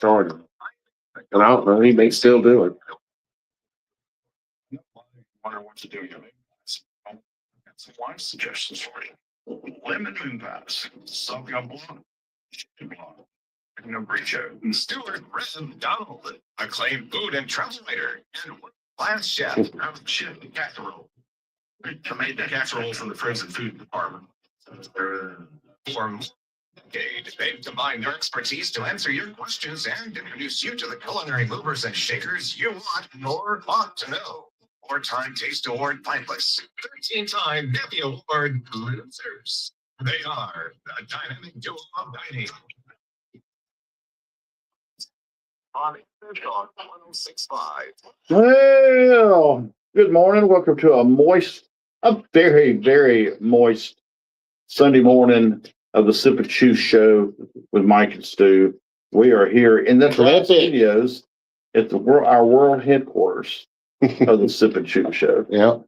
Jordan. And I don't know, he may still do it. Wonder what to do here. Got some wine suggestions for you. Lemon Moon Pass, Sauvignon Blanc, Pinot Grigio, Stuart Red Donald, acclaimed food and travel writer, and last chef of chicken casserole. I made the casserole from the frozen food department. For decades, they've combined their expertise to answer your questions and introduce you to the culinary movers and shakers you want or ought to know. Four-time Taste Award finalists, 13-time Nebby Award losers. They are the dynamic duo of dining. On 1065. Well, good morning. Welcome to a very, very moist Sunday morning of the Sip and Chew Show with Mike and Stu. We are here in the studios at our world headquarters of the Sip and Chew Show. Yeah.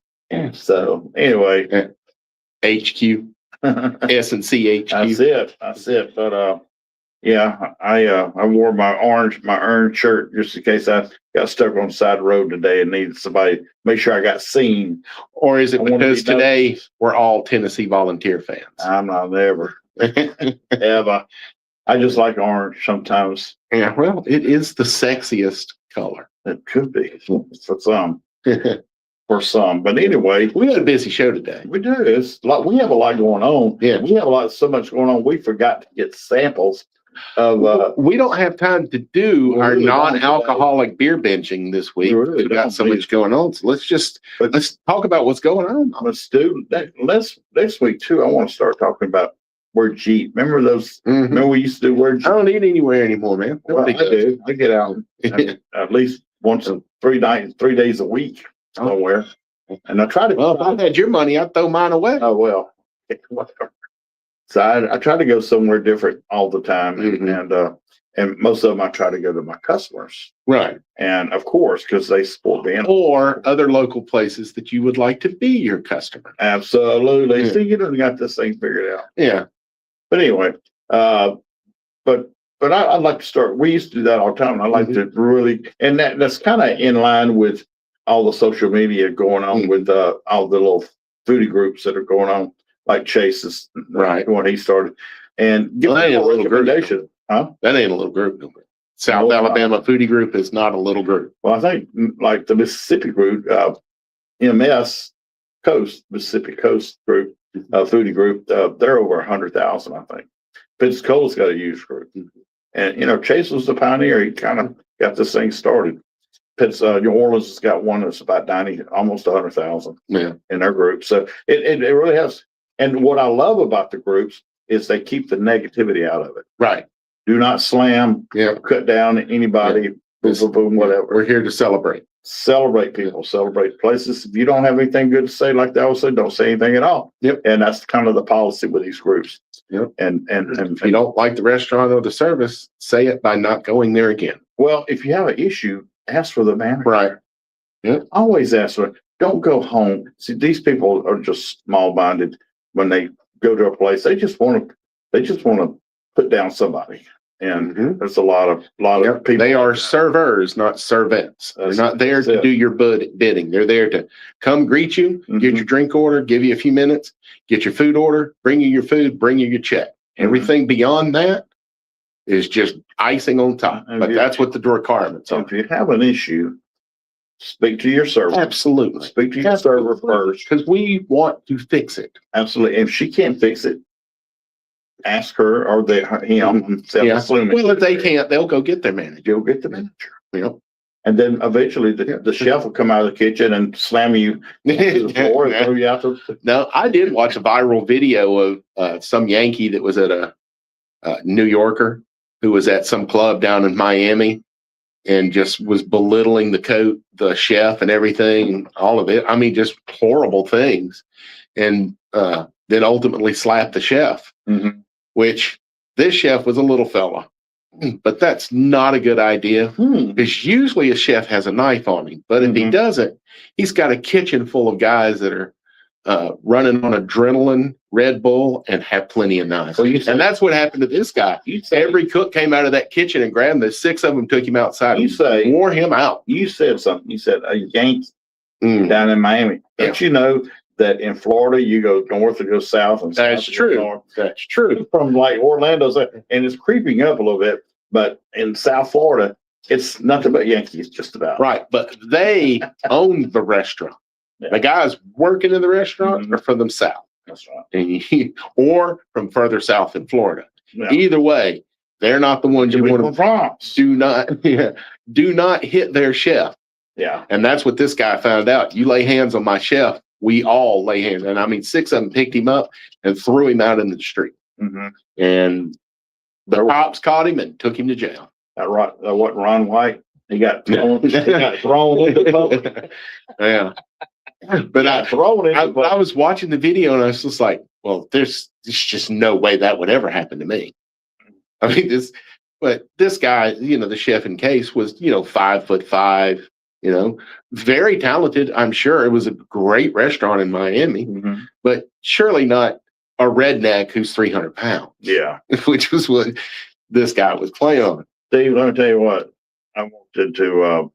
So anyway, HQ, S&C HQ. That's it. But yeah, I wore my orange shirt just in case I got stuck on the side of the road today and needed somebody to make sure I got seen. Or is it because today we're all Tennessee Volunteer fans? I'm not ever. Ever. I just like orange sometimes. Yeah, well, it is the sexiest color. It could be for some. For some, but anyway, we had a busy show today. We do. It's like we have a lot going on. Yeah, we have so much going on. We forgot to get samples of. We don't have time to do our non-alcoholic beer benching this week. We've got so much going on. So let's talk about what's going on. Let's do that. Next week too. I want to start talking about Word Jeep. Remember those? Mm-hmm. Remember we used to do Word Jeep? I don't eat anywhere anymore, man. Well, I do. I get out at least once in 3 days a week somewhere, and I try to. Well, if I had your money, I'd throw mine away. Oh well, whatever. So I try to go somewhere different all the time, and most of them I try to go to my customers, right? And of course, because they support me, or other local places that you would like to be your customer. Absolutely. See, you done got this thing figured out. Yeah. But anyway, but I'd like to start. We used to do that all the time. And I like to really, and that's kind of in line with all the social media going on with all the little foodie groups that are going on, like Chase's, right? When he started, and give that ain't a little recommendation, group. Huh? That ain't a little group. South Alabama Foodie Group is not a little group. Well, I think like the Mississippi group, Mississippi Coast group, foodie group, they're over 100,000, I think. Pensacola's got a huge group, and Chase was the pioneer. He kind of got this thing started. New Orleans has got one that's about 90, almost 100,000 in their group. So it really has. And what I love about the groups is they keep the negativity out of it. Right. Do not slam, cut down anybody, boom, whatever. We're here to celebrate. Celebrate people, celebrate places. If you don't have anything good to say, like they always say, don't say anything at all. Yep. And that's kind of the policy with these groups. Yep. And if you don't like the restaurant or the service, say it by not going there again. Well, if you have an issue, ask for the manager. Right. Yeah. Always ask for it. Don't go home. See, these people are just small-minded when they go to a place. They just want to put down somebody. And there's a lot of people. They are servers, not servants. They're not there to do your bidding. They're there to come greet you, get your drink order, give you a few minutes, get your food order, bring you your food, bring you your check. Everything beyond that is just icing on top. But that's what the requirements are. If you have an issue, speak to your server. Absolutely. Speak to your server first. Because we want to fix it. Absolutely. If she can't fix it, ask her or him. Well, if they can't, they'll go get their manager. You'll get the manager. Yep. And then eventually the chef will come out of the kitchen and slam you to the floor and throw you out. No, I did watch a viral video of some Yankee that was at a New Yorker who was at some club down in Miami and just was belittling the chef and everything, all of it. I mean, just horrible things. And then ultimately slapped the chef, which this chef was a little fella. But that's not a good idea because usually a chef has a knife on him. But if he doesn't, he's got a kitchen full of guys that are running on adrenaline Red Bull, and have plenty of knives. So you And that's what happened to this guy. Every cook came out of that kitchen and grabbed him. The 6 of them took him outside You and say wore him out. you said something. You said a Yank Mm. down in Miami. Don't you know that in Florida you go north or go south and That's south to go true. north? That's true. From like Orlando's, and it's creeping up a little bit. But in South Florida, it's nothing but Yankees, just about. Right. But they owned the restaurant. Yeah. The guys working in the restaurant Mhm. are from the South. That's right. Or from further south in Florida. Yeah. Either way, they're not the ones you want to France. do not hit their chef. Yeah. And that's what this guy found out. You lay hands on my chef, we all lay hands. And I mean, 6 of them picked him up and threw him out in the street. Mm-hmm. And the cops caught him and took him to jail. That what Ron White? He got thrown. He got thrown into the public. Yeah. But Thrown into I the public. was watching the video and I was just like, well, there's just no way that would ever happen to me. I mean, but this guy, the chef in case was, 5'5", very talented. I'm sure it was a great restaurant in Miami, Mhm. but surely not a redneck who's 300 pounds, Yeah. which was what this guy was playing on. Steve, let me tell you what. I walked into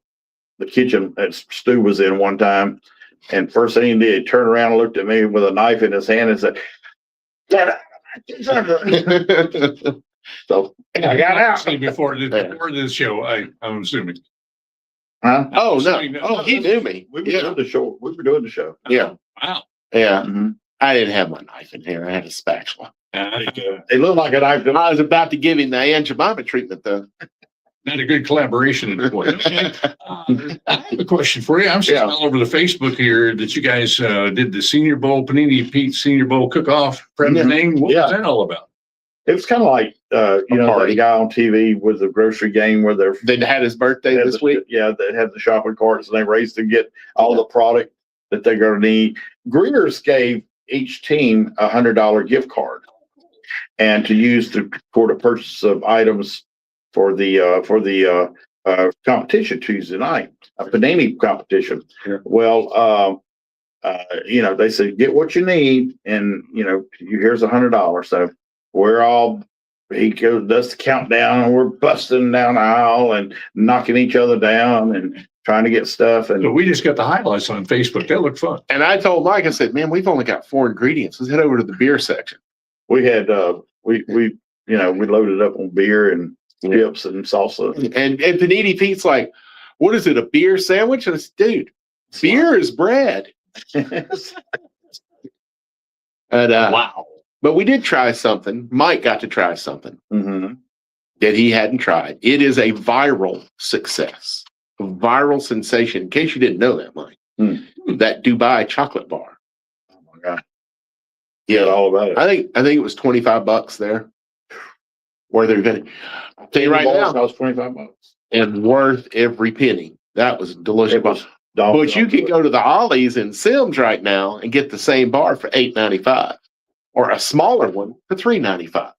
the kitchen that Stu was in one time, and first thing he did, he turned around and looked at me with a knife in his hand and said, "Get out." So I got out. Actually, before this show, I'm assuming. Huh? Oh, no. Oh, he knew me. We were Yeah. doing the show. We were doing the show. Yeah. Wow. Yeah. Mhm. I didn't have my knife in here. I had a spatula. It looked like a knife. I was about to give him the Aunt Jemima treatment, though. Not a good collaboration at the point. I have a question for you. I'm seeing Yeah. all over the Facebook here that you guys did the Senior Bowl, Panini Pete Senior Bowl cook-off thing. What Yeah. was that all about? It was kind of like, party. the guy on TV with the grocery game where they're They had his birthday had this the- week. Yeah, they had the shopping carts and they raced to get all the product that they're going to need. Greer's gave each team $100 gift card and to use for the purchase of items for the competition Tuesday night, a Panini competition. Sure. Well, they said, get what you need. And, here's $100. So he does the countdown and we're busting down the aisle and knocking each other down and trying to get stuff. So And we just got the highlights on Facebook. That looked fun. And I told Mike, I said, man, we've only got 4 ingredients. Let's head over to the beer section. we had, we loaded up on beer and chips and salsa. And Panini Pete's like, what is it, a beer sandwich? And I said, dude, beer is bread. And, Wow. but we did try something. Mike got to try something Mhm. that he hadn't tried. It is a viral success, a viral sensation. In case you didn't know that, Mike, that Dubai chocolate bar. Oh my God. Yeah, all about it. I think it was $25 there. Where they're going to tell you right now, Cost $25. and worth every penny. That was delicious. It was But you could go to the Ollie's in Sims right now and get the same bar for $8.95, or a smaller one for $3.95.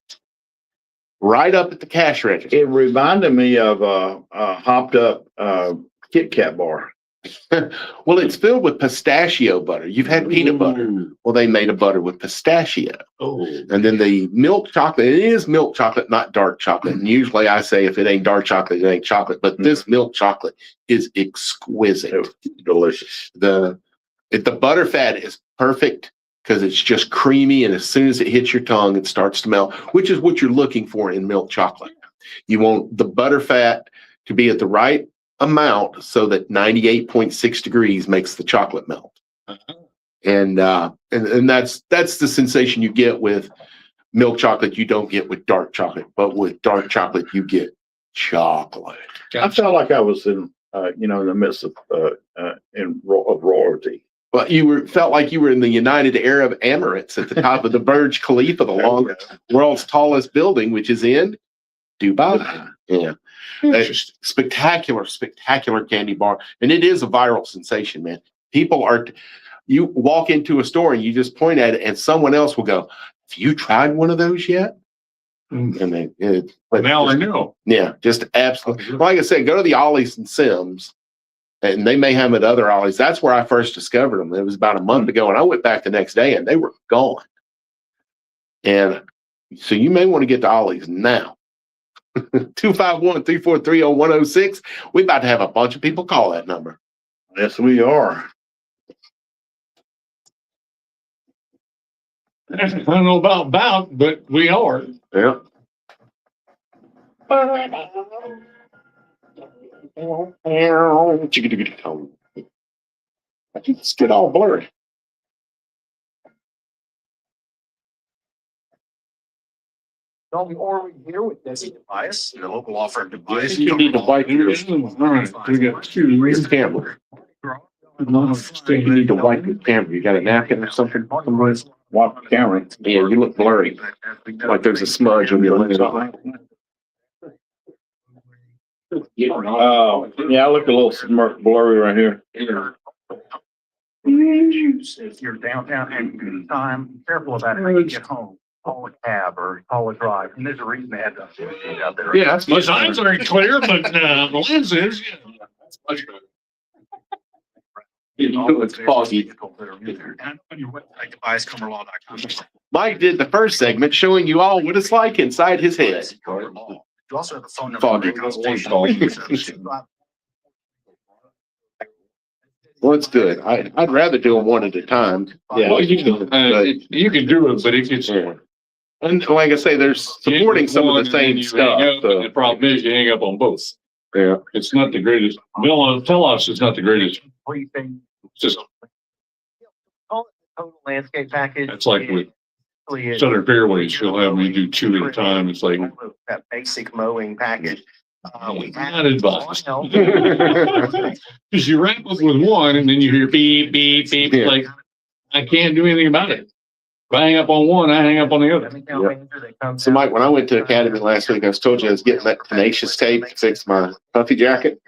Right up at the cash register. It reminded me of a hopped up Kit Kat bar. Well, it's filled with pistachio butter. You've had peanut butter. Well, they made a butter with pistachio. Oh. And then the milk chocolate, it is milk chocolate, not dark chocolate. And usually I say if it ain't dark chocolate, it ain't chocolate. But this milk chocolate is exquisite. It was delicious. The butter fat is perfect because it's just creamy. And as soon as it hits your tongue, it starts to melt, which is what you're looking for in milk chocolate. You want the butter fat to be at the right amount so that 98.6 degrees makes the chocolate melt. And that's the sensation you get with milk chocolate you don't get with dark chocolate, but with dark chocolate you get chocolate. I felt like I was in the midst of royalty. But felt like you were in the United Arab Emirates at the top of the Burj Khalifa, the world's tallest building, which is in Dubai. Yeah. Interesting. Spectacular candy bar. And it is a viral sensation, man. You walk into a store and you just point at it and someone else will go, have you tried one of those yet? And Now I know. Yeah, just absolutely. Like I said, go to the Ollie's and Sims, and they may have them at other Ollie's. That's where I first discovered them. It was about a month ago, and I went back the next day and they were gone. And so you may want to get to Ollie's now. 251-343-0106. We're about to have a bunch of people call that number. Yes, we are. I don't know about, but we are. Yeah. I think it's get all blurry. Or we here with Desi Device, the local law firm Device. You need to wipe your All right, we got two. camera. You need to wipe your camera. You got a napkin or something? Watch the camera. Yeah, you look blurry. Like there's a smudge on your lens. Oh, yeah, I look a little blurry right here. If you're downtown and time, be careful about it when you get home. Call a cab or call a drive. And there's a reason they had to out there. Yeah, that's My signs aren't clear, but the lens is. Yeah. That's much better. It's foggy. Mike did the first segment showing you all what it's like inside his head. You also have a phone number. Foggy. Well, it's good. I'd rather do them one at a time. Yeah. Well, you can do it, but it gets. And like I say, there's supporting some of the same stuff. So, The problem is you hang up on both. yeah. It's not the greatest. Bill, tell us it's not the greatest. Briefing. It's just, Total landscape package. it's like with Southern Fairways, she'll have me do two at a time. It's like, That basic mowing package. We not advised. Because you wrap up with one and then you hear beep, beep, beep. Yeah. Like, I can't do anything about it. If I hang up on one, I hang up on the other. So Mike, when I went to Academy last week, I was told you I was getting that tenacious tape to fix my puffy jacket.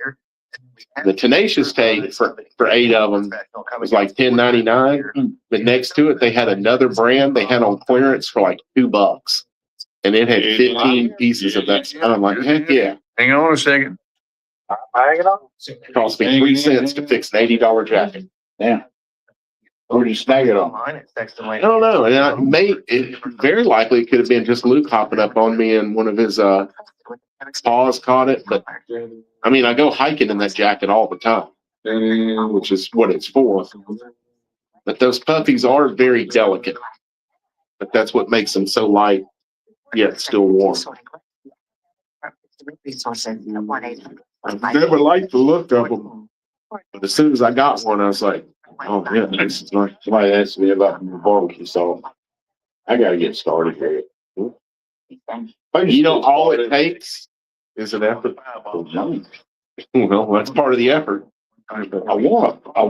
The tenacious tape for 8 of them was like $10.99, but next to it they had another brand they had on clearance for like $2, and it had 15 pieces of that. And I'm like, heck yeah! Hang on a second. It cost me 3 cents to fix an $80 jacket. Yeah. Where'd you snag it on? I don't know, and it very likely it could have been just Luke hopping up on me and one of his paws caught it. But I mean, I go hiking in that jacket all the time, which is what it's for. But those puffies are very delicate. But that's what makes them so light, yet still warm. I never liked the look of them, but as soon as I got one, I was like, oh yeah, this is nice. Somebody asked me about the barbecue sauce. I gotta get started here. You know, all it takes is an effort. Well, that's part of the effort. I want a,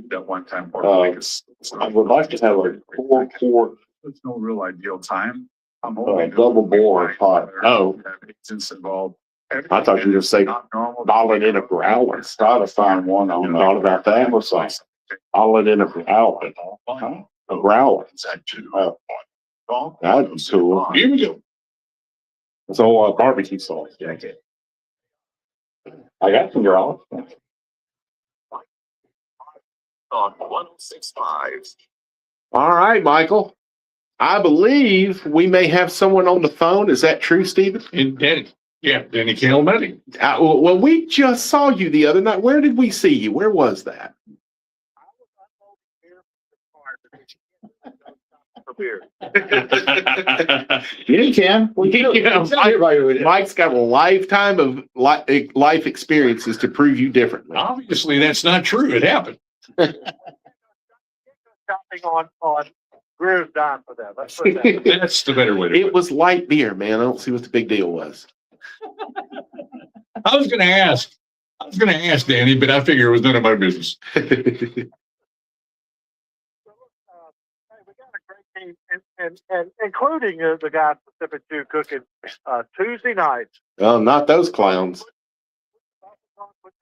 That one time. I would like to have a 4-quart, It's no real ideal time. I'm double bore pot. Oh, It's involved. I thought you were gonna say bottle it in a growler. Try to find one on, Thought about that. Bottle it in a growler. A growler. Oh. That'd be cool. Here we go. It's all barbecue sauce. I got some growlers. On 165. All right, Michael. I believe we may have someone on the phone. Is that true, Stephen? And Danny, yeah, Danny Calmetti. Well, we just saw you the other night. Where did we see you? Where was that? You can. Mike's got a lifetime of life experiences to prove you differently. Obviously, that's not true. It happened. Shopping on Greer's dime for that. Let's put that. That's the better way to do It it. was light beer, man. I don't see what the big deal was. I was going to ask, Danny, but I figure it was none of my business. Hey, we got a great team, and including the guys Pacific 2 cooking Tuesday nights. Oh, not those clowns. Put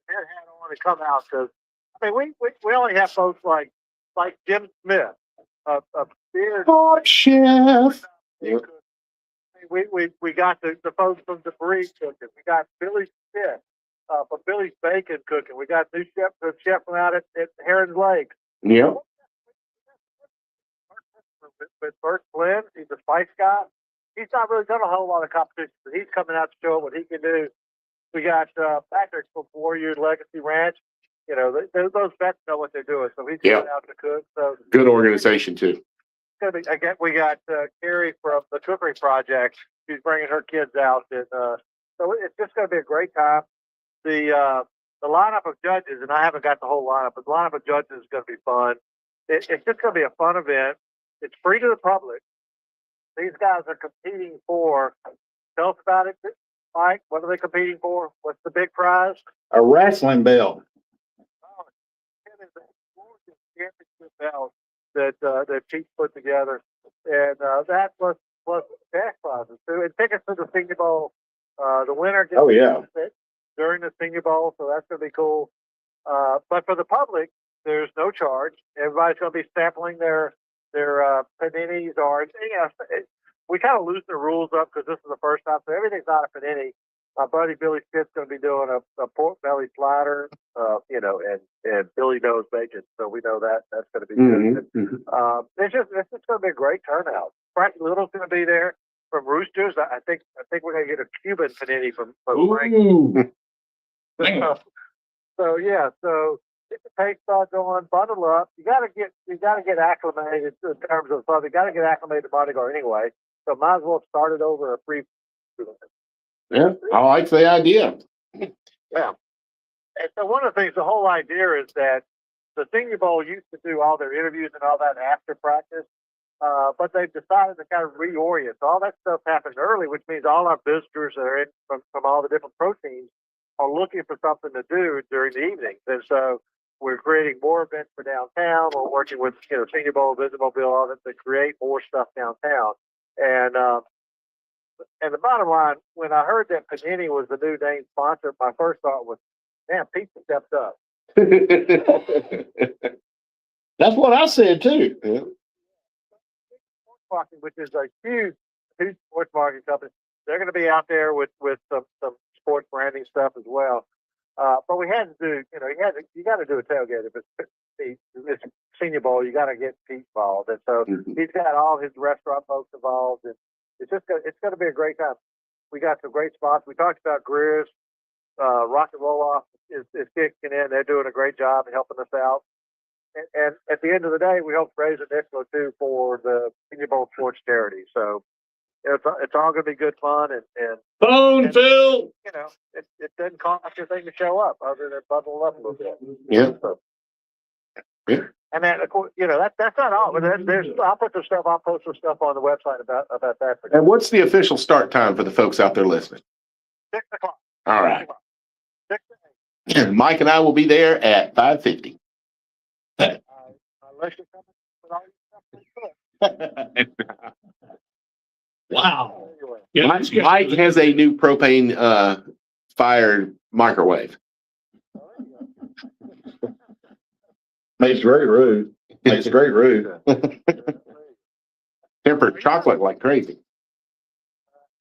their hat on and come out, because I mean we only have folks like Jim Smith, a beer Chef. We got the folks from Debris cooking. We got Billy Smith from Billy's Bacon cooking. We got the chef from out at Heron's Lake. Yep. with Bert Flynn. He's a Spice guy. He's not really done a whole lot of competition, but he's coming out to show what he can do. We got Patrick from Warrior Legacy Ranch. You know, those vets know what they're doing, so he's Yeah. coming out to cook. So Good organization too. gonna be, again, we got Carrie from the Cookery Project. She's bringing her kids out, and so it's just going to be a great time. The lineup of judges, and I haven't got the whole lineup, but the lineup of judges is going to be fun. It's just going to be a fun event. It's free to the public. These guys are competing for. Tell us about it, Mike. What are they competing for? What's the big prize? A wrestling belt. Oh, it is a gorgeous championship belt that Pete put together, and that plus cash prizes too, and tickets to the Senior Bowl. The winner gets Oh, yeah. during the Senior Bowl, so that's going to be cool. But for the public, there's no charge. Everybody's going to be sampling their paninis, or we kind of loosen the rules up because this is the first time, so everything's not a panini. My buddy Billy Spitz's going to be doing a pork belly platter, and Billy knows bacon, so we know that's going to be good. Mhm. It's just going to be a great turnout. Frank Little's going to be there from Roosters. I think we're going to get a Cuban panini from Frank. Ooh. Man. So yeah, so get the taste buds on, bundle up. You got to get acclimated in terms of fun. You got to get acclimated to bodyguard anyway. So might as well start it over a free. Yeah, I like the idea. Yeah. And so one of the things, the whole idea is that the Senior Bowl used to do all their interviews and all that after practice, but they've decided to kind of reorient. So all that stuff happened early, which means all our visitors that are in from all the different pro teams are looking for something to do during the evenings. And so we're creating more events for downtown. We're working with, Senior Bowl, Visible Bill, all that to create more stuff downtown. And the bottom line, when I heard that Panini was the new name sponsor, my first thought was, damn, Pete stepped up. That's what I said too. Yeah. Sports Marketing, which is a huge sports marketing company, they're going to be out there with some sports branding stuff as well. But we had to do, you got to do a tailgate if it's Senior Bowl. You got to get Pete involved, and so he's got all his restaurant folks involved, and it's going to be a great time. We got some great spots. We talked about Greer's. Rock and Roll Off is kicking in. They're doing a great job helping us out. And at the end of the day, we hope to raise a nickel or two for the Senior Bowl sports charity. So it's all going to be good fun. And Phone, Phil. it doesn't cost anything to show up other than bundle up a little bit. Yeah. So, Yeah. and then, of course, that's not all. But I'll put I'll post some stuff on the website about that. And what's the official start time for the folks out there listening? 6 o'clock. All right. 6 to 8. Mike and I will be there at 5:50. Unless you're coming with all your stuff. Wow. Anyway. Yeah, Mike has a new propane fired microwave. Makes great rude. Makes great rude. Tempered chocolate like crazy.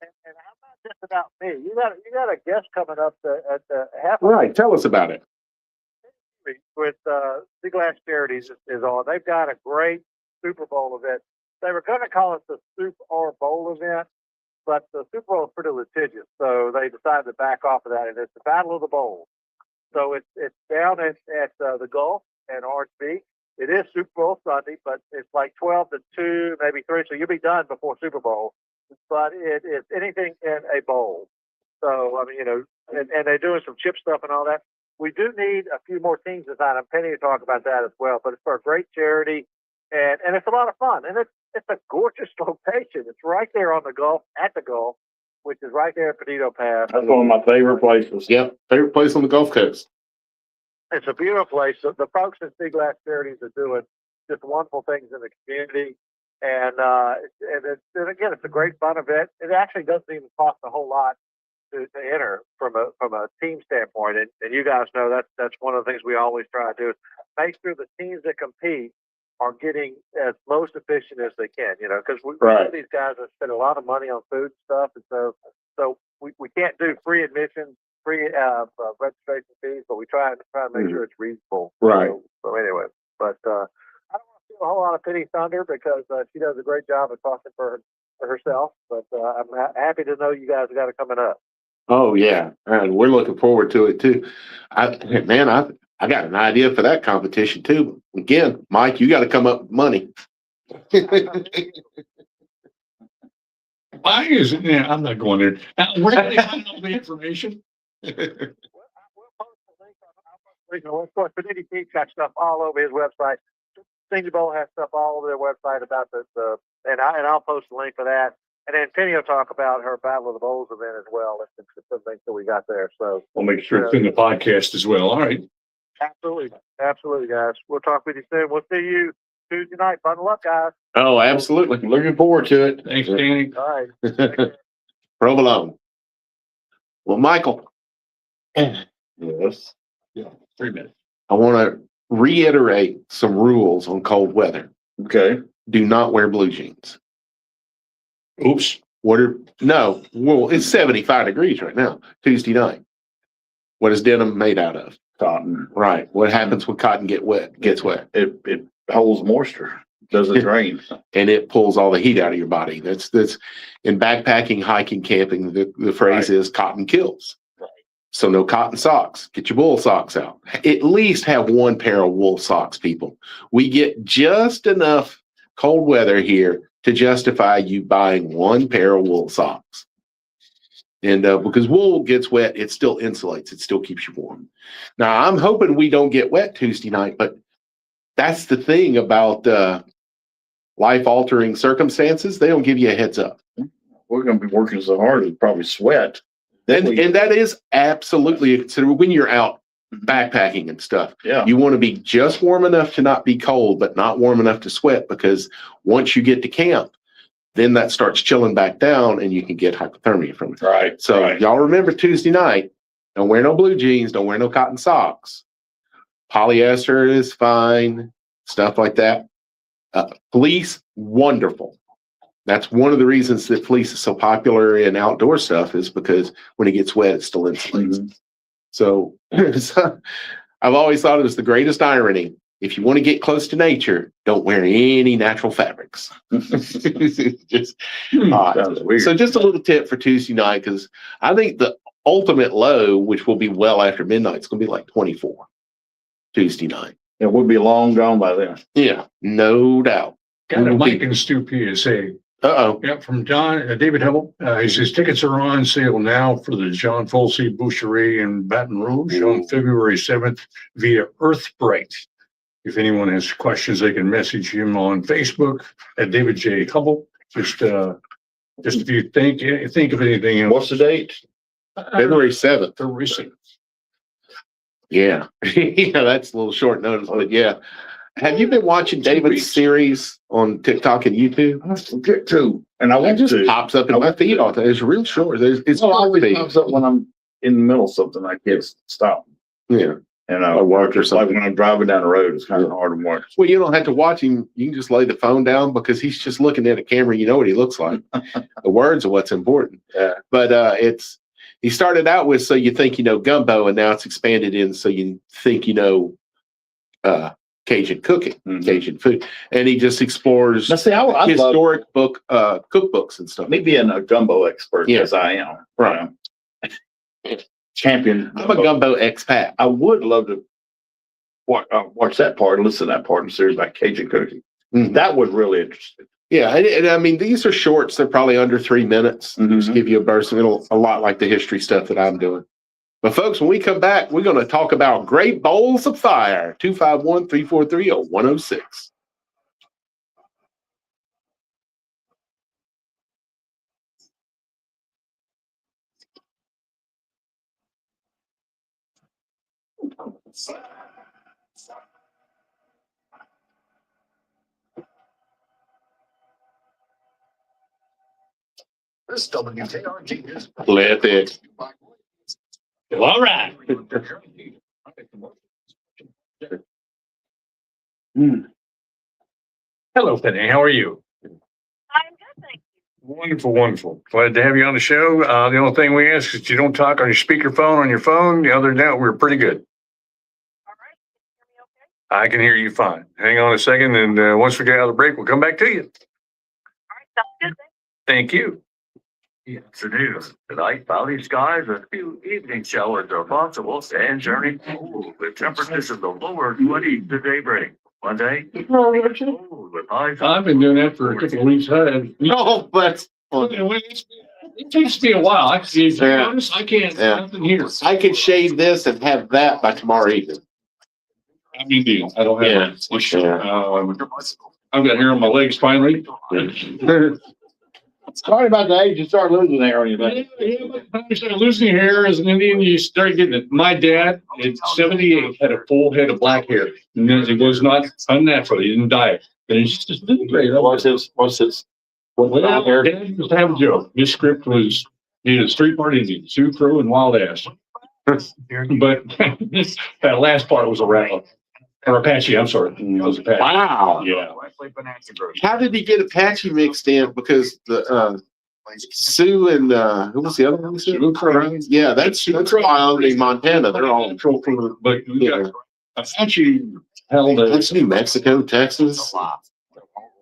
And how about just about me? You got a guest coming up at the half All right, tell us about it. with Sea Glass Charities is on. They've got a great Super Bowl event. They were going to call it the Super Bowl event, but the Super Bowl is pretty litigious, so they decided to back off of that. And it's the Battle of the Bowls. So it's down at the Gulf and Orange Beach. It is Super Bowl Sunday, but it's like 12 to 2, maybe 3, so you'll be done before Super Bowl. But it's anything in a bowl. So, I mean, and they're doing some chip stuff and all that. We do need a few more teams this night. I'm Penny to talk about that as well, but it's for a great charity, and it's a lot of fun. And it's a gorgeous location. It's right there on the Gulf, at the Gulf, which is right there at Perdido Pass. That's one of my favorite places. Yep, favorite place on the Gulf Coast. It's a beautiful place. The folks at Sea Glass Charities are doing just wonderful things in the community. And again, it's a great fun event. It actually doesn't even cost a whole lot to enter from a team standpoint. And you guys know that's one of the things we always try to do is make sure the teams that compete are getting as most efficient as they can, because Right. these guys have spent a lot of money on food and stuff. And so we can't do free admission, free registration fees, but we try and make sure it's reasonable. Right. So anyway, but I don't want to steal a whole lot of Penny Thunder because she does a great job of talking for herself. But I'm happy to know you guys got it coming up. Oh yeah, and we're looking forward to it too. I got an idea for that competition too. Again, Mike, you got to come up with money. Why is it? Yeah, I'm not going there. Where can they find all the information? We'll post the link on. Of course, Beniti Pete's got stuff all over his website. Senior Bowl has stuff all over their website about and I'll post a link for that. And then Penny will talk about her Battle of the Bowls event as well. That's some things that we got there. So We'll make sure it's in the podcast as well. All right. absolutely, guys. We'll talk with you soon. We'll see you Tuesday night. Bundle up, guys. Oh, absolutely. Looking forward to it. Thanks, Danny. All right. Provolone. Well, Michael, Yes. 3 minutes. I want to reiterate some rules on cold weather. Okay. Do not wear blue jeans. Oops. Well, it's 75 degrees right now, Tuesday night. What is denim made out of? Cotton. Right. What happens when cotton gets wet? It holds moisture. Doesn't drain. And it pulls all the heat out of your body. That's in backpacking, hiking, camping, the phrase is cotton kills. Right. So no cotton socks. Get your wool socks out. At least have one pair of wool socks, people. We get just enough cold weather here to justify you buying one pair of wool socks. And because wool gets wet, it still insulates. It still keeps you warm. Now, I'm hoping we don't get wet Tuesday night, but that's the thing about life-altering circumstances. They don't give you a heads up. We're going to be working so hard, it'll probably sweat. Then And that is absolutely considered when you're out backpacking and stuff. yeah. You want to be just warm enough to not be cold, but not warm enough to sweat, because once you get to camp, then that starts chilling back down and you can get hypothermia from it. Right. So right. y'all remember Tuesday night, don't wear no blue jeans, don't wear no cotton socks. Polyester is fine, stuff like that. Fleece, wonderful. That's one of the reasons that fleece is so popular in outdoor stuff, is because when it gets wet, it still insulates. Mhm. So I've always thought it was the greatest irony. If you want to get close to nature, don't wear any natural fabrics. Just odd. Sounds weird. So just a little tip for Tuesday night, because I think the ultimate low, which will be well after midnight, is going to be like 24 Tuesday night. It would be long gone by then. Yeah, no doubt. Got a Mike and Stu PSA. Uh-oh. Yeah, from David Hubble. He says tickets are on sale now for the John Folsey Boucherie in Baton Rouge on February 7th via Earthbright. If anyone has questions, they can message him on Facebook at David J. Hubble. Just if you think of anything else. What's the date? February 7th. February 7th. Yeah. Yeah, that's a little short notice, but yeah. Have you been watching David's series on TikTok and YouTube? I forget to, and I It want just to. pops up in my feed all the time. It's real short. It's Well, it short always feed. pops up when I'm in the middle of something. I can't stop. Yeah. And Or work or just like something. when I'm driving down the road, it's kind of hard to watch. Well, you don't have to watch him. You can just lay the phone down, because he's just looking at a camera. You know what he looks like. The words are what's important. Yeah. But he started out with So You Think You Know Gumbo, and now it's expanded in So You Think You Know Cajun cooking, Mhm. Cajun food. And he just explores Now, see, I love historic cookbooks and stuff. me being a gumbo expert, Yeah. as I am. Right. Champion. I'm a gumbo expat. I would love to watch that part, listen to that part of the series about Cajun cooking. Mhm. That would really interest me. Yeah, and I mean, these are shorts. They're probably under 3 minutes. Mhm. Just give you a burst. It'll a lot like the history stuff that I'm doing. But folks, when we come back, we're going to talk about Great Bowls of Fire. 251-343-0106. This WKRG is. Let it. Well, all right. Hello, Penny. How are you? I'm good, thank you. Wonderful, wonderful. Glad to have you on the show. The only thing we ask is that you don't talk on your speakerphone on your phone. Other than that, we're pretty good. All right, can you hear me I can hear you fine. Hang on a second, and once we get out of the break, we'll come back to you. All right, sounds good. Thank you. Yes, it is. Tonight, cloudy skies, a few evening showers are possible, and journey cool with temperatures in the lower 20s to daybreak. Monday, cool with highs. I've been doing that for a couple of weeks. No, but It takes me a while. I Yeah. honest, I can't, Yeah. nothing here. I could shave this and have that by tomorrow evening. I mean, deal. I don't have Yeah. an issue. Yeah. I've got hair on my legs finally. Sorry about the age you start losing hair on your back. You start losing hair as an Indian, you start getting it. My dad at 78 had a full head of black hair. And it was not unnatural. He didn't dye it. And it's just been great. What's his? Well, Dad used to have a joke. His script was, he had a street part Indian, Sioux Crow and wild ass. But that last part was a rattle. Or Apache, I'm sorry. It was Apache. Wow. Yeah. How did he get Apache mixed in? Because the Sioux and who was the other one? Sioux Crow. Yeah, that's Wyoming, Montana. They're all Control for, but we got Apache held a. that's New Mexico, Texas,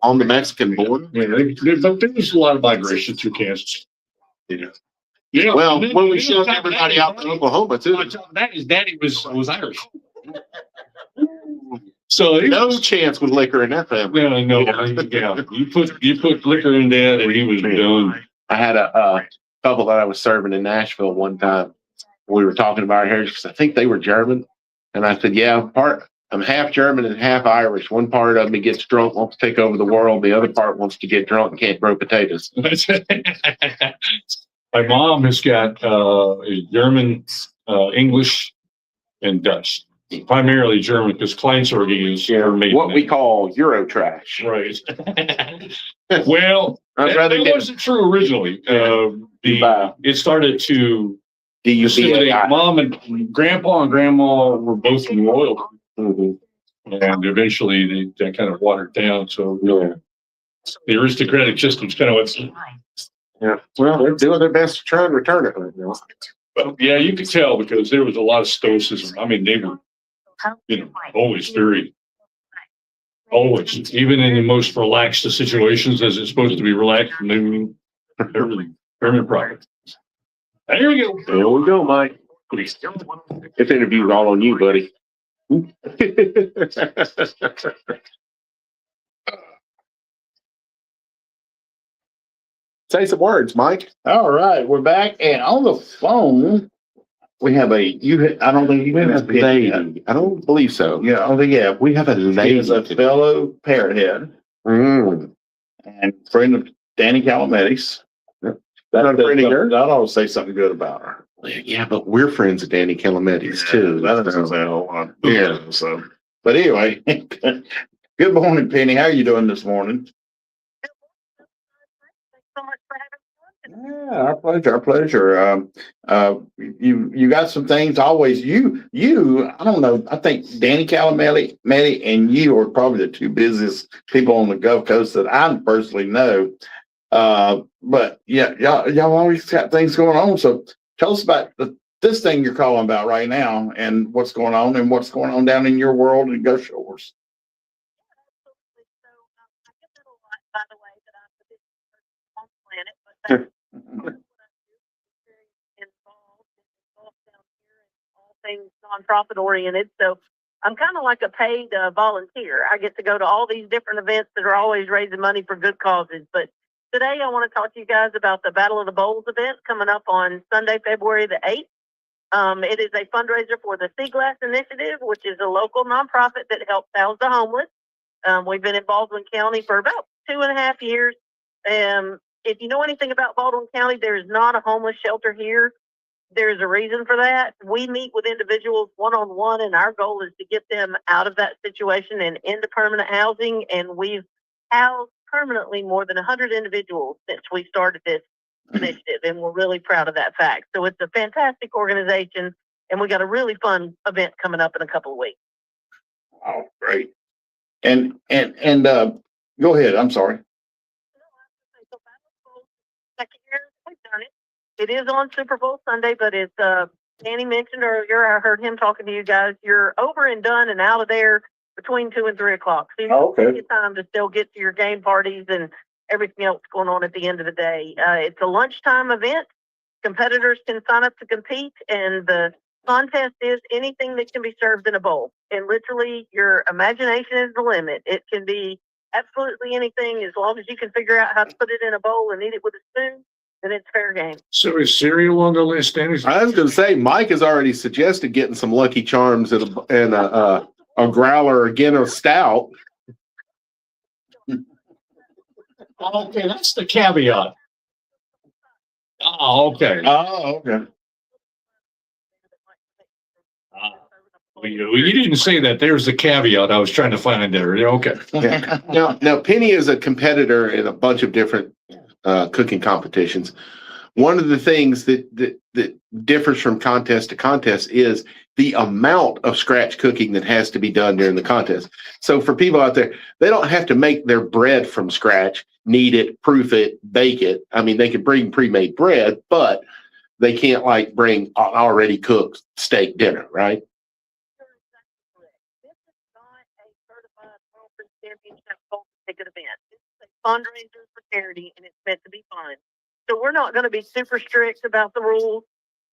on the Mexican border. Yeah, but there was a lot of migration through Kansas. Yeah. Yeah. Well, and then- when we and then shoved on top of everybody that, out to Oklahoma too. on top of that, his daddy was Irish. So he No was, chance with liquor in that family. well, no, yeah, you put liquor in that and he was done. I had a couple that I was serving in Nashville one time. We were talking about our heritage because I think they were German. And I said, yeah, I'm half German and half Irish. One part of me gets drunk, wants to take over the world. The other part wants to get drunk and can't grow potatoes. My mom has got German, English, and Dutch. Primarily German because Kleinsorge is her maiden What we name. call Euro trash. Right. Well, I'd that, rather that get wasn't true originally. It started to DUBAI. mom and grandpa and grandma were both from royalty, Mhm. and eventually that kind of watered down. So Yeah. the aristocratic system's kind of what's. Yeah. Well, they're doing their best to try and return it right now. But yeah, you could tell because there was a lot of stoicism. I mean, they were, always very, always, even in the most relaxed of situations, as it's supposed to be relaxed, and they were everything, very private. There we go. There we go, Mike. This interview's all on you, buddy. Say some words, Mike. All right, we're back and on the phone, we have I don't think you have a lady. I don't believe so. Yeah, I don't think, yeah. We have a He lady. is a fellow parrot head Mm. and friend of Danny Calametis. Not a friend of yours? I'd always say something good about her. Yeah, but we're friends of Danny Calametis too. That doesn't so- say a whole lot. Yeah. So, but anyway, good morning, Penny. How are you doing this morning? Thanks so much for having me on. Yeah, our pleasure, our pleasure. You got some things always, I don't know, I think Danny Calametti and you are probably the two busiest people on the Gulf Coast that I personally know. But yeah, y'all always got things going on. So tell us about this thing you're calling about right now and what's going on down in your world in Gulf Shores. Absolutely. So I get that a lot, by the way, that I'm the busiest person on the planet, but that's what I do. I'm very involved down here in all things nonprofit oriented. So I'm kind of like a paid volunteer. I get to go to all these different events that are always raising money for good causes. But today I want to talk to you guys about the Battle of the Bowls event coming up on Sunday, February the 8th. It is a fundraiser for the Sea Glass Initiative, which is a local nonprofit that helps house the homeless. We've been in Baldwin County for about 2.5 years. If you know anything about Baldwin County, there is not a homeless shelter here. There's a reason for that. We meet with individuals one-on-one, and our goal is to get them out of that situation and into permanent housing. And we've housed permanently more than 100 individuals since we started this initiative, and we're really proud of that fact. So it's a fantastic organization, and we got a really fun event coming up in a couple of weeks. Oh, great. And go ahead. I'm sorry. So Battle of the Bowls, second year we've done it. It is on Super Bowl Sunday, but it's Danny mentioned earlier, I heard him talking to you guys, you're over and done and out of there between 2 and 3 o'clock. So you Oh, okay. have plenty of time to still get to your game parties and everything else going on at the end of the day. It's a lunchtime event. Competitors can sign up to compete, and the contest is anything that can be served in a bowl. And literally, your imagination is the limit. It can be absolutely anything as long as you can figure out how to put it in a bowl and eat it with a spoon, then it's fair game. So is cereal on the list, Dennis? I was going to say, Mike has already suggested getting some Lucky Charms and a growler, again, a stout. Okay, that's the caveat. Oh, okay. Oh, okay. Well, you didn't say that. There's the caveat I was trying to find there. Yeah, okay. Yeah. Now, Penny is a competitor in a bunch of different cooking competitions. One of the things that differs from contest to contest is the amount of scratch cooking that has to be done during the contest. So for people out there, they don't have to make their bread from scratch, knead it, proof it, bake it. I mean, they could bring pre-made bread, but they can't like bring an already cooked steak dinner, right? You're exactly correct. This is not a certified World Food Championship bowl ticket event. This is a fundraiser for charity, and it's meant to be fun. So we're not going to be super strict about the rules.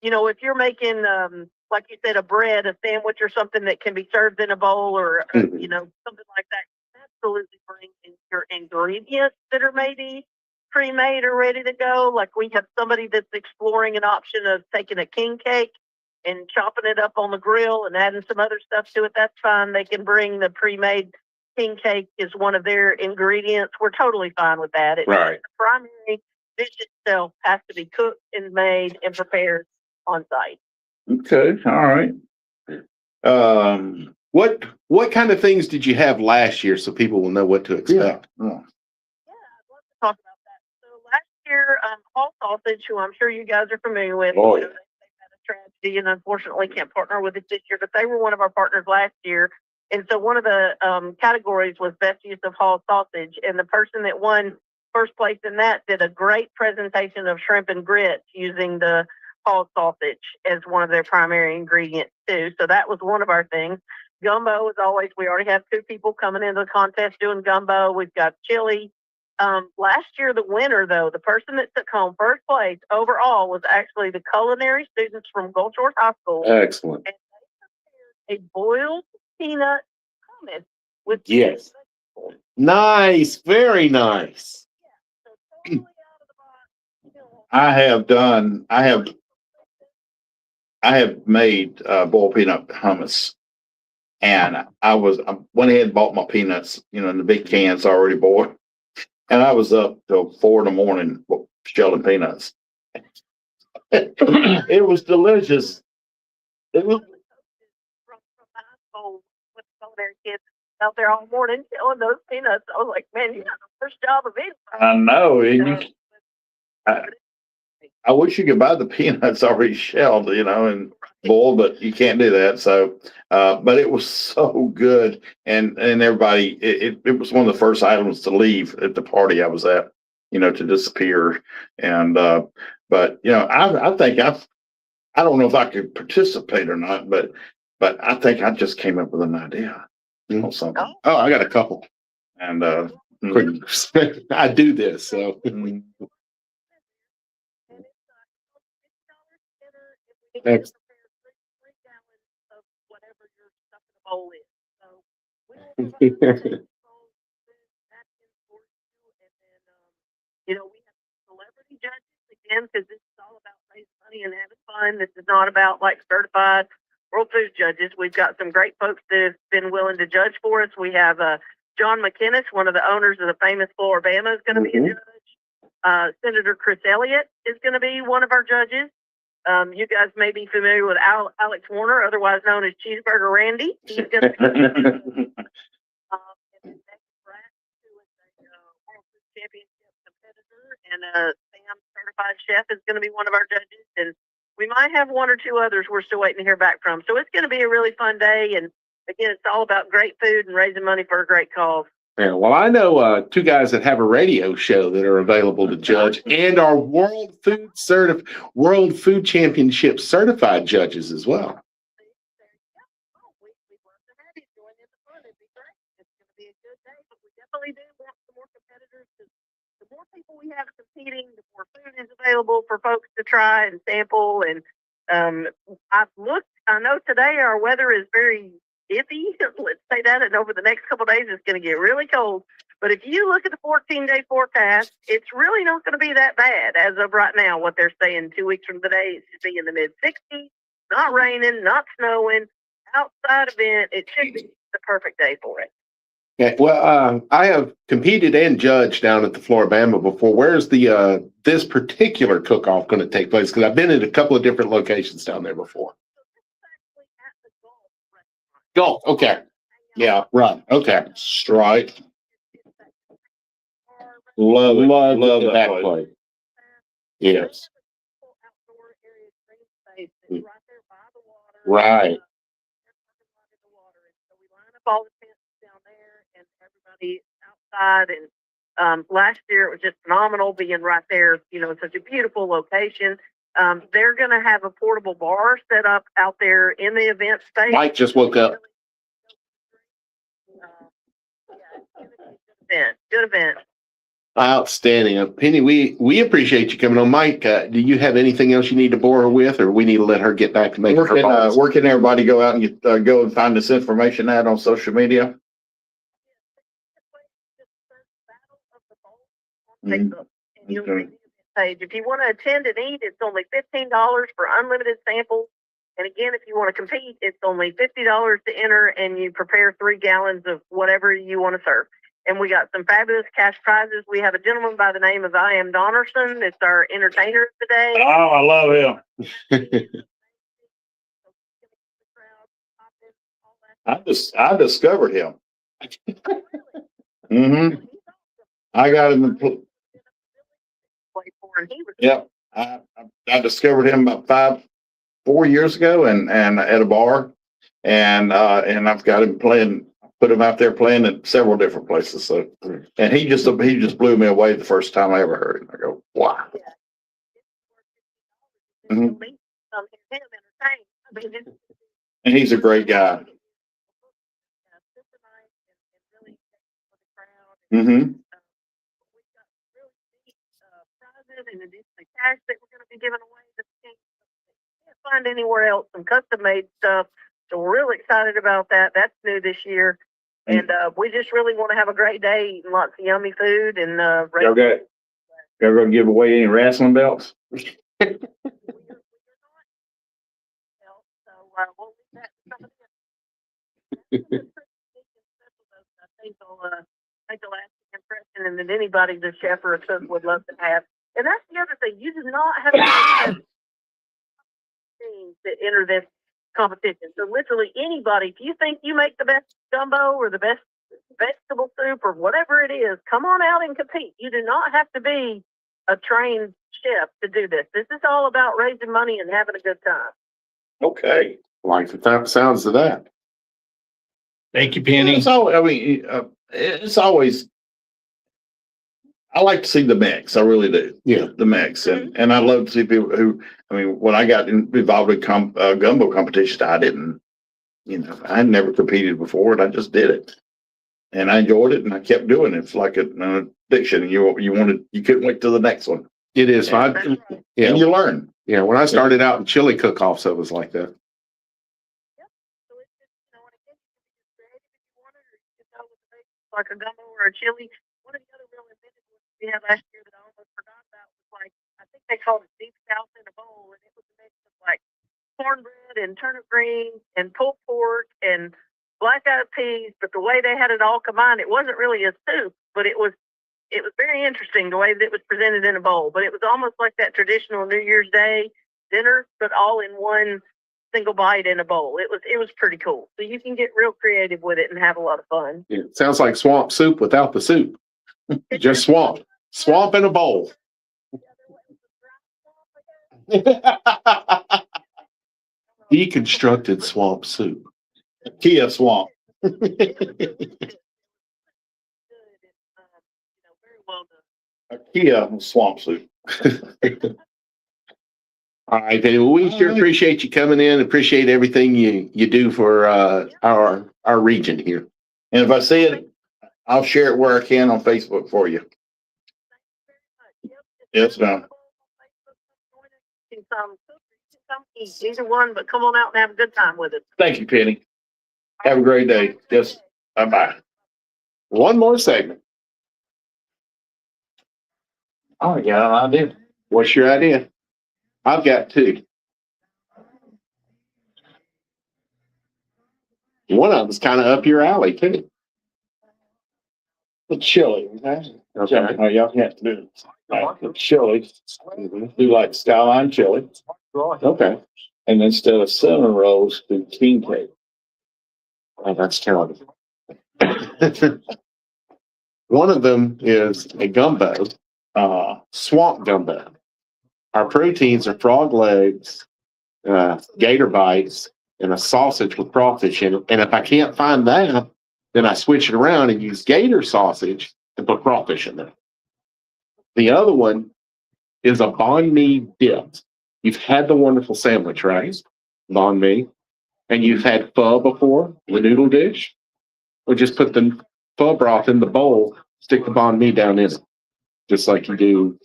You know, if you're making, like you said, a bread, a sandwich, or something that can be served in a bowl, or Mhm. you know, something like that, absolutely bring in your ingredients that are maybe pre-made or ready to go. Like we have somebody that's exploring an option of taking a king cake and chopping it up on the grill and adding some other stuff to it. That's fine. They can bring the pre-made king cake as one of their ingredients. We're totally fine with that. Right. The primary dish itself has to be cooked and made and prepared on site. Okay, all right. What kind of things did you have last year so people will know what to expect? Yeah. Yeah, I'd love to talk about that. So last year, Hall Sausage, who I'm sure you guys are familiar with, Oh, you know, they've had a tragedy and unfortunately can't partner with us this year, but they were one of our partners last year. And so one of the categories was best use of Hall Sausage, and the person that won first place in that did a great presentation of shrimp and grits using the Hall Sausage as one of their primary ingredients too. So that was one of our things. Gumbo, as always, we already have 2 people coming into the contest doing gumbo. We've got chili. Last year, the winner, though, the person that took home first place overall was actually the culinary students from Gulf Shores High School. Excellent. And they prepared a boiled peanut hummus with Yes. Nice. Very nice. so totally out of the box. You know, I have made boiled peanut hummus, and I went ahead and bought my peanuts, you know, in the big cans already boiled, and I was up till 4 a.m. shelling peanuts. It was delicious. It was. from high school with the culinary kids out there all morning selling those peanuts. I was like, man, you got the first job of it. I know. I wish you could buy the peanuts already shelled, you know, and boiled, but you can't do that. So, but it was so good, and everybody, it was one of the first items to leave at the party I was at, you know, to disappear. And but you know, I think I don't know if I could participate or not, but I think I just came up with an idea on something, Oh, I got a couple. and I do this, so. And it's $50 dinner if we can Excellent. prepare 3 gallons of whatever your stuff in the bowl is. So we will provide bowls, napkins for you, and then you know, we have celebrity judges again because this is all about raising money and having fun. This is not about like certified World Food judges. We've got some great folks that have been willing to judge for us. We have John McInnes, one of the owners of the famous Floribama, is going to be a judge. Senator Chris Elliott is going to be one of our judges. You guys may be familiar with Alex Warner, otherwise known as Cheeseburger Randy. He's going to be and then Becky Bratt, who is a World Food Championship competitor, and Sam, certified chef, is going to be one of our judges. And we might have 1 or 2 others we're still waiting to hear back from. So it's going to be a really fun day. And again, it's all about great food and raising money for a great cause. Yeah, well, I know 2 guys that have a radio show that are available to judge and are World Food Championship certified judges as well. We'd love to have you join in the fun. It'd be great. people we have competing, the more food is available for folks to try and sample. And I've looked. I know today our weather is very iffy. Let's say that. And over the next couple of days, it's going to get really cold. But if you look at the 14-day forecast, it's really not going to be that bad as of right now. What they're saying 2 weeks from today, it should be in the mid 60s, not raining, not snowing, outside event. It should be the perfect day for it. Yeah, well, I have competed and judged down at the Floribama before. Where's the this particular cook-off going to take place? Because I've been at a couple of different locations down there before. So this is actually at the Gulf restaurant. Golf, okay. Yeah, right. Okay. Right. Love it. Love that that place. place. Yes. Outdoor area green space that's right there by the water. Right. The water. And so we line up all the tents down there and everybody outside. And last year it was just phenomenal being right there, you know, such a beautiful location. They're going to have a portable bar set up out there in the event space. Mike just woke up. Good event. Outstanding. Penny, we appreciate you coming on. Mike, do you have anything else you need to bore her with, or we need to let her get back to making her calls? Where can everybody go out and get, go and find this information at on social media? Facebook, and you'll see the event page. If you want to attend and eat, it's only $15 for unlimited samples. And again, if you want to compete, it's only $50 to enter, and you prepare 3 gallons of whatever you want to serve. And we got some fabulous cash prizes. We have a gentleman by the name of I Am Donnerson. It's our entertainer today. Oh, I love him. I discovered him. Mm-hmm. I got him. Yep. I discovered him about 4 years ago and at a bar, and I've got him playing, put him out there playing at several different places. So, and he just blew me away the first time I ever heard him. I go, wow. Mhm. And he's a great guy. Mm-hmm. In addition to cash that we're going to be giving away, that we can't find anywhere else. Some custom made stuff, so we're really excited about that. That's new this year, and we just really want to have a great day, eating lots of yummy food. And Y'all gonna give away any wrestling belts? So we'll leave that to somebody else. I think they'll make a lasting impression, and that anybody the chef or a cook would love to have. And that's the other thing. You do not have to have teams that enter this competition. So literally anybody, if you think you make the best gumbo or the best vegetable soup or whatever it is, come on out and compete. You do not have to be a trained chef to do this. This is all about raising money and having a good time. Okay. Like the sounds of that. Thank you, Penny. It's always, I mean, it's always, I like to see the mix. I really do. Yeah. The mix. And I love to see people who, I mean, when I got involved in gumbo competition, I didn't, you know, I had never competed before and I just did it. And I enjoyed it and I kept doing it. It's like an addiction. And you couldn't wait till the next one. It is. Yeah. Yeah. And you learn. Yeah. When I started out in chili cook-offs, it was like that. So it's just, you know, and again, you can be as creative if you want it, or you can go with the basics like a gumbo or a chili. One of the other real inventive ones we had last year that I almost forgot about was like, I think they called it deep south in a bowl, and it was a mix of like cornbread and turnip greens and pulled pork and black-eyed peas. But the way they had it all combined, it wasn't really a soup, but it was very interesting the way that it was presented in a bowl. But it was almost like that traditional New Year's Day dinner, but all in one single bite in a bowl. It was pretty cool. So you can get real creative with it and have a lot of fun. Yeah. It sounds like swamp soup without the soup. Just swamp. Swamp in a bowl. Deconstructed swamp soup. Kia swamp. Very well done. A Kia swamp soup. All right, Penny. Well, we sure appreciate you coming in. Appreciate everything you do for our region here. And if I see it, I'll share it where I can on Facebook for you. Yes, ma'am. You can come eat either one, but come on out and have a good time with us. Thank you, Penny. Have a great day. Yes, bye-bye. One more segment. Oh, yeah, I did. What's your idea? I've got two. One of them's kind of up your alley too. The chili, okay? Okay. Oh, y'all can't do it. The chili, do like skyline chili, Okay. and instead of cinnamon rolls, do king cake. Oh, that's terrible. One of them is a gumbo, swamp gumbo. Our proteins are frog legs, gator bites, and a sausage with crawfish in it. And if I can't find that, then I switch it around and use gator sausage and put crawfish in there. The other one is a banh mi dip. You've had the wonderful sandwich, right? Banh mi. And you've had pho before, the noodle dish. Or just put the pho broth in the bowl, stick the banh mi down in it. Just like you do,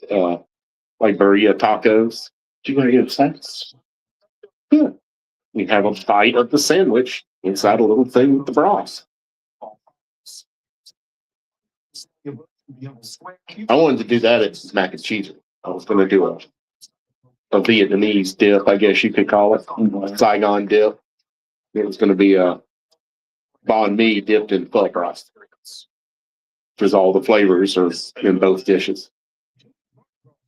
like burrito tacos. You gonna get a sense? Yeah. You have a bite of the sandwich inside a little thing with the broth. I wanted to do that at mac and cheese. I was going to do a Vietnamese dip, I guess you could call it, Saigon dip. It was going to be a banh mi dipped in pho broth, because all the flavors are in both dishes.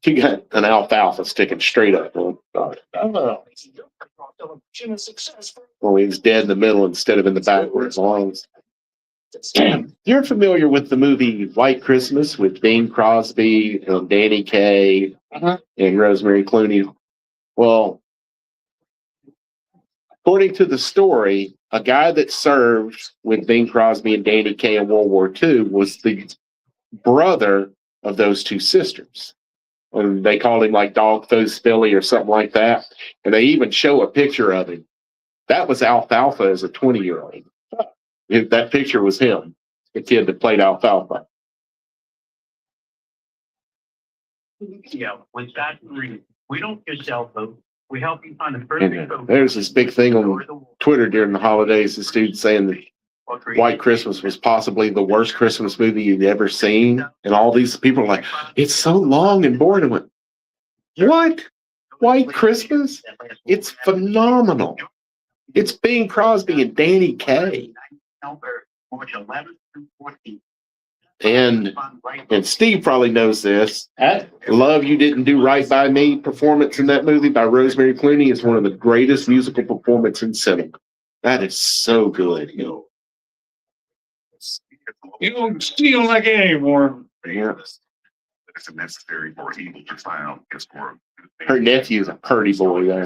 You got an alfalfa sticking straight up. Well, he's dead in the middle instead of in the back where it belongs. You're familiar with the movie White Christmas with Bing Crosby and Danny Kaye and Rosemary Clooney? Well, according to the story, a guy that served with Bing Crosby and Danny Kaye in World War II was the brother of those two sisters. And they called him like Dog Foes Billy or something like that. And they even show a picture of him. That was Alfalfa as a 20-year-old. That picture was him, the kid that played Alfalfa. Yeah, with that, we don't just sell folks. We help you find the perfect folks. There's this big thing on Twitter during the holidays, this dude saying that White Christmas was possibly the worst Christmas movie you'd ever seen. And all these people are like, it's so long and boring. I went, what? White Christmas? It's phenomenal. It's Bing Crosby and Danny Kaye. And Steve probably knows this. Love You Didn't Do Right by Me performance in that movie by Rosemary Clooney is one of the greatest musical performances in cinema. That is so good. You don't steal like anymore. Yeah. It's necessary for evil to triumph. It's for Her nephew's a pretty boy there.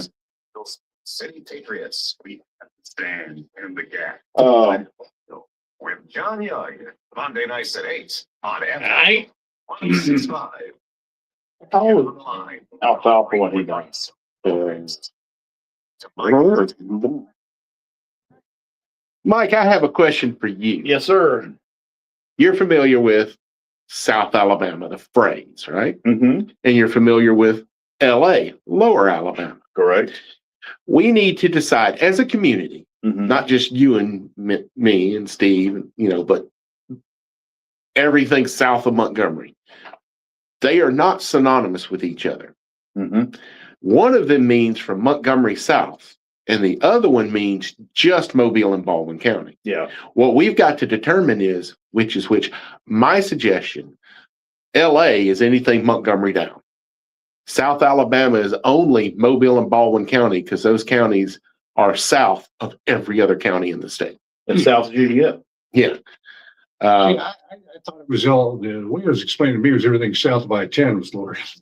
City Patriots. We stand in the gap. With John Young, Monday nights at 8 on FM 106.5. How old Alfalfa when he died? Mike, I have a question for you. Yes, sir. You're familiar with South Alabama, the phrase, right? Mm-hmm. And you're familiar with LA, Lower Alabama. Correct. We need to decide as a community, Mm-hmm. not just you and me and Steve, but everything south of Montgomery. They are not synonymous with each other. Mm-hmm. One of them means from Montgomery south, and the other one means just Mobile and Baldwin County. Yeah. What we've got to determine is which is which. My suggestion, LA is anything Montgomery down. South Alabama is only Mobile and Baldwin County because those counties are south of every other county in the state. And South Judea. Yeah. I thought it was all, the way it was explained to me was everything south of I-10 was glorious.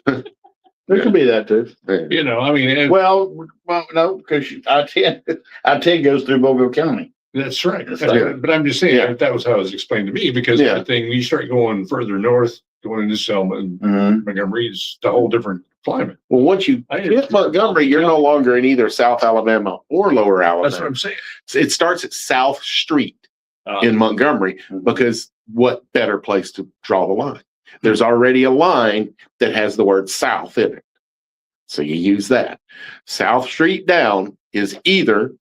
There could be that too. I mean, Well, no, because I-10 goes through Mobile County. that's right. Yeah. But I'm just saying Yeah. that was how it was explained to me because Yeah. everything, you start going further north, going into Selma and Mm-hmm. Montgomery, it's a whole different climate. Well, once you hit Montgomery, you're no longer in either South Alabama or Lower That's what Alabama. I'm saying. It starts at South Street in Montgomery because what better place to draw the line? There's already a line that has the word south in it. So you use that. South Street down is either,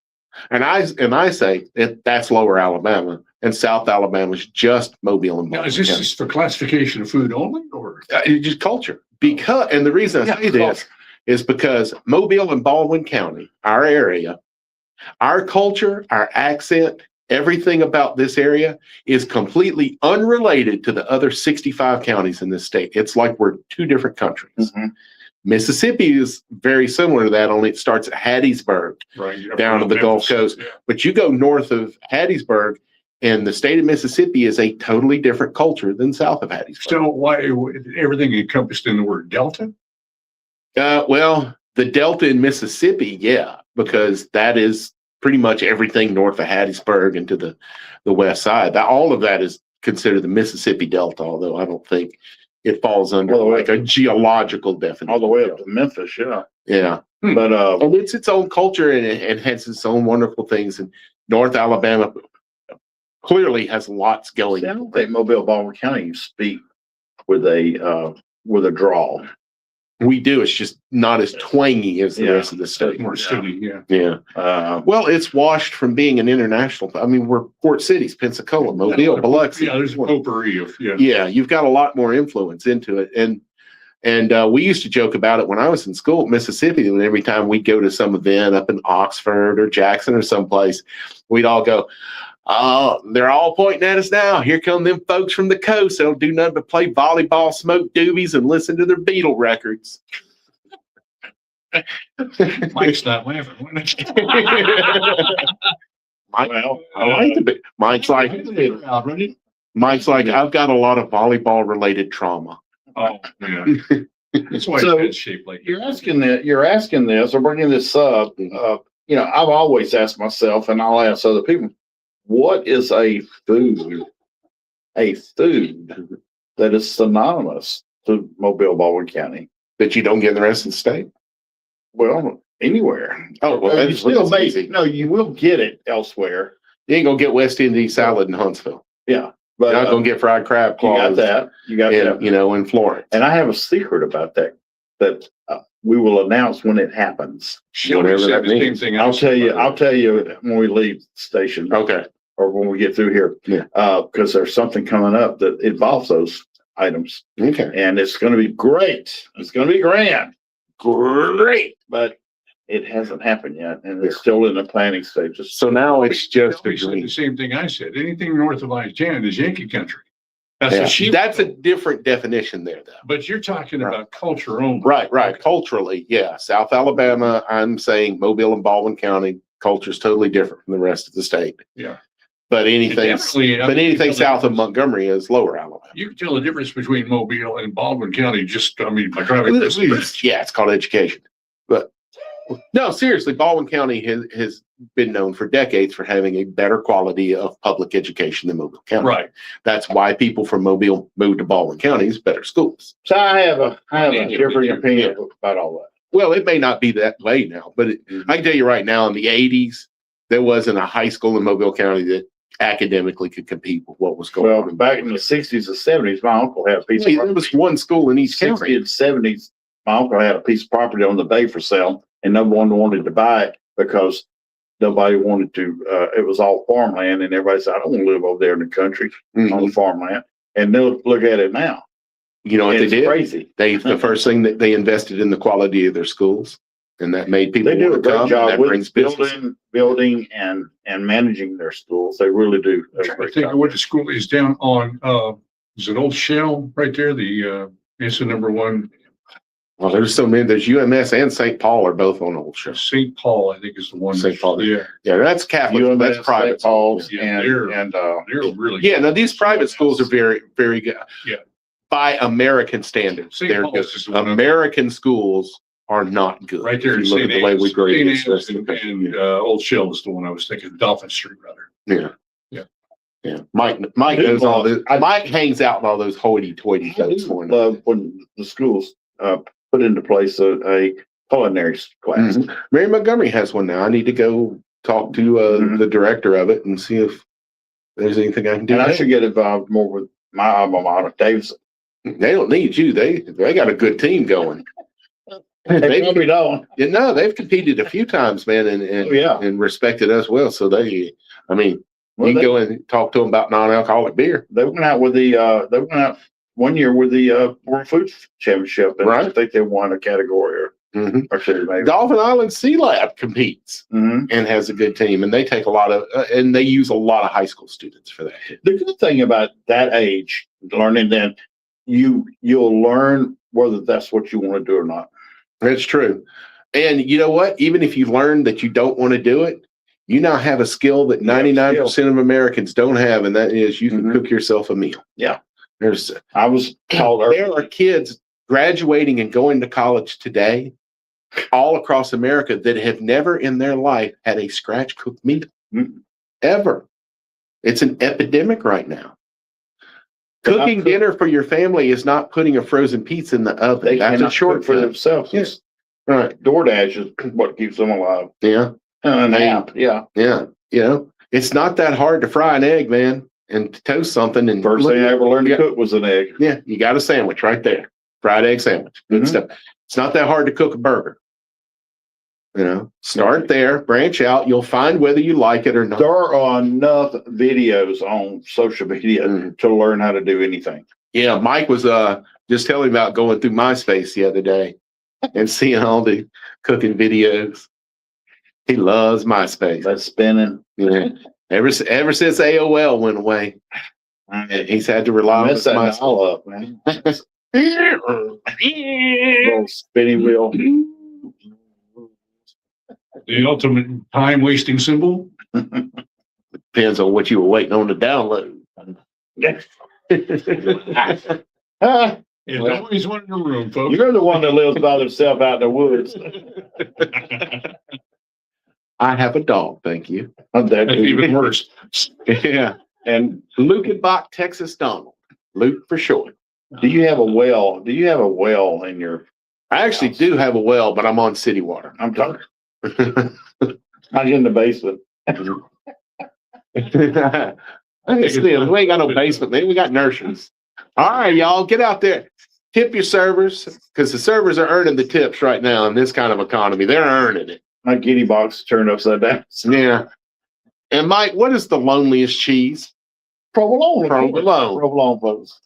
and I say that's Lower Alabama, and South Alabama is just Mobile and Now, is Baldwin this County. just for classification of food only or? It's just culture. Because, and the reason I say this is because Mobile and Baldwin County, our area, our culture, our accent, everything about this area is completely unrelated to the other 65 counties in this state. It's like we're two different countries. Mhm. Mississippi is very similar to that, only it starts at Hattiesburg, Right. down to the Gulf Coast. Yeah. but you go north of Hattiesburg, and the state of Mississippi is a totally different culture than south of Hattiesburg. So why, everything encompassed in the word Delta? Well, the Delta in Mississippi, yeah, because that is pretty much everything north of Hattiesburg and to the west side. All of that is considered the Mississippi Delta, although I don't think it falls under Well, like a geological definition. All the way up to Memphis, yeah. Yeah. But, And it's its own culture and it has its own wonderful things. And North Alabama clearly has lots going. see, I don't think Mobile, Baldwin County, you speak with a drawl. We do. It's just not as twangy as the Yeah. rest of the state. More city, yeah. Yeah. Well, it's washed from being an international. I mean, we're port cities, Pensacola, Mobile, Biloxi. Yeah, there's a potpourri of, yeah. Yeah, you've got a lot more influence into it. And we used to joke about it when I was in school at Mississippi. And every time we'd go to some event up in Oxford or Jackson or someplace, we'd all go, "Oh, they're all pointing at us now. Here come them folks from the coast. They don't do nothing but play volleyball, smoke doobies, and listen to their Beatle records." Mike's not laughing. When Well, I like the bit. Mike's like, I've got a lot of volleyball related trauma. Oh, yeah. That's why So- his head's shaped like. you're asking this or bringing this up. I've always asked myself, and I'll ask other people, what is a food that is synonymous to Mobile, Baldwin County? That you don't get in the rest of the state. Well, anywhere. Oh, well, You that's still may, easy. no, you will get it elsewhere. You ain't gonna get West Indian salad in Huntsville. Yeah, You're but not gonna get fried crab you got claws that. You got in, that. in Florence. And I have a secret about that we will announce when it happens. Shelby Whatever said that the same means. thing. I'll tell you when we leave the station Okay. or when we get through here. Yeah. Because there's something coming up that involves those items Okay. and it's going to be great. It's going to be grand, Great. but it hasn't happened yet. And it's still in the planning stages. So now it's just a Shelby said dream. the same thing I said. Anything north of I-10 is Yankee country. That's Yeah. a sheep. That's a different definition there, though. But you're talking about culture only. Right. Okay. Culturally, yeah. South Alabama, I'm saying Mobile and Baldwin County culture is totally different from the rest of the state. Yeah. But anything, Definitely, I but mean, anything you can tell south of Montgomery is Lower Alabama. You can tell the difference between Mobile and Baldwin County, by driving. across the bridge. Yeah, it's called education. But no, seriously, Baldwin County has been known for decades for having a better quality of public education than Mobile County. Right. That's why people from Mobile moved to Baldwin County is better schools. So I have a Yeah. different opinion about all that. Well, it may not be that way now, but I can tell you right now, in the 80s, there wasn't a high school in Mobile County that academically could compete with what was going Well, on. back in the 60s and 70s, my uncle had a piece Hey, of there was one school in each 60s county. and 70s. My uncle had a piece of property on the bay for sale and no one wanted to buy it because nobody wanted to, it was all farmland and everybody said, I don't want to live over there in the country on Mhm. the farmland. And look at it now. You know what they It's did? crazy. The first thing that they invested in the quality of their schools, and that made people They do a want to great come. job That with brings business. building and managing their schools. They really do. a I'm trying to great think job. of what the school is down on, is it Old Shell right there? It's the number one, Well, there's so many. There's UMS and St. Paul are both on Old Shore. St. Paul, I think is the one. St. Paul. Yeah, Yeah, that's Catholic. UMS, That's private. St. Paul's Yeah, they're- and they're really. Yeah, now these private schools are very, very good. Yeah. By American standards, St. they're Paul's good. is the one. American schools are not good. Right there. If you look at the way we grade this. St. Anne's and Old Shell is the one I was thinking, Dolphin Street rather. Yeah. Yeah. Yeah. Mike knows all this. Mike hangs out in all those hoity-toity folks for him. love when the schools put into place a culinary class. Mhm. Mary Montgomery has one now. I need to go talk to Mhm. the director of it and see if there's anything I can do. And I there. should get involved more with my alma mater, Davidson. They don't need you. They got a good team going. They probably don't. They've competed a few times, man, Oh, yeah. and respected us well. So you Well, can go and talk to them about non-alcoholic beer. They went out with they went out one year with the World Food Championship. And I Right. think they won a category Mm-hmm. or two, maybe. Dolphin Island Sea Lab competes Mhm. and has a good team, and they take a lot of and they use a lot of high school students for that. The good thing about that age, learning then, you'll learn whether that's what you want to do or not. That's true. And you know what? Even if you learn that you don't want to do it, you now have a skill that You have a 99% of Americans don't have, and that is you can Mhm. cook yourself a meal. Yeah. There's I was taught early. there are kids graduating and going to college today all across America that have never in their life had a scratch cooked meal. Mm. Ever. It's an epidemic right now. But Cooking I'm- dinner for your family is not putting a frozen pizza in the oven. They That's a cannot short cook for themselves. Yes. Right. DoorDash is what keeps them alive. Yeah. An Hey. app, yeah. Yeah. You know, it's not that hard to fry an egg, man, and to toast something. And First thing I ever learned to Yeah. cook was an egg. Yeah, you got a sandwich right there. Fried egg sandwich. Good Mhm. stuff. It's not that hard to cook a burger. You know, start there, branch out. You'll find whether you like it or not. There are enough videos on social media Mhm. to learn how to do anything. Yeah, Mike was just telling me about going through MySpace the other day and seeing all the cooking videos. He loves MySpace. That's spinning. Yeah. Ever since AOL went away, he's had to rely on Mess that MySpace. dial up, man. Little spinning wheel. The ultimate time wasting symbol. Depends on what you were waiting on to download. Ah, There's Well- always one in the room, folks. you're the one that lives by themselves out in the woods. I have a dog, thank you. That's even worse. Yeah. And Lukenbach, Texas Donald. Luke for short. Do you have a well? Do you have a well in your? I actually do have a well, but I'm on city water. I'm talking. Not in the basement. We ain't got no basement, man. We got nurseries. All right, y'all, get out there. Tip your servers because the servers are earning the tips right now in this kind of economy. They're earning it. My guinea box turned upside down. Yeah. And Mike, what is the loneliest cheese? Provolone. Provolone. Provolone, folks.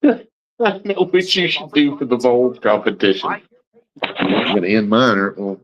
I know what you should do for the bowl competition. I'm gonna end mine or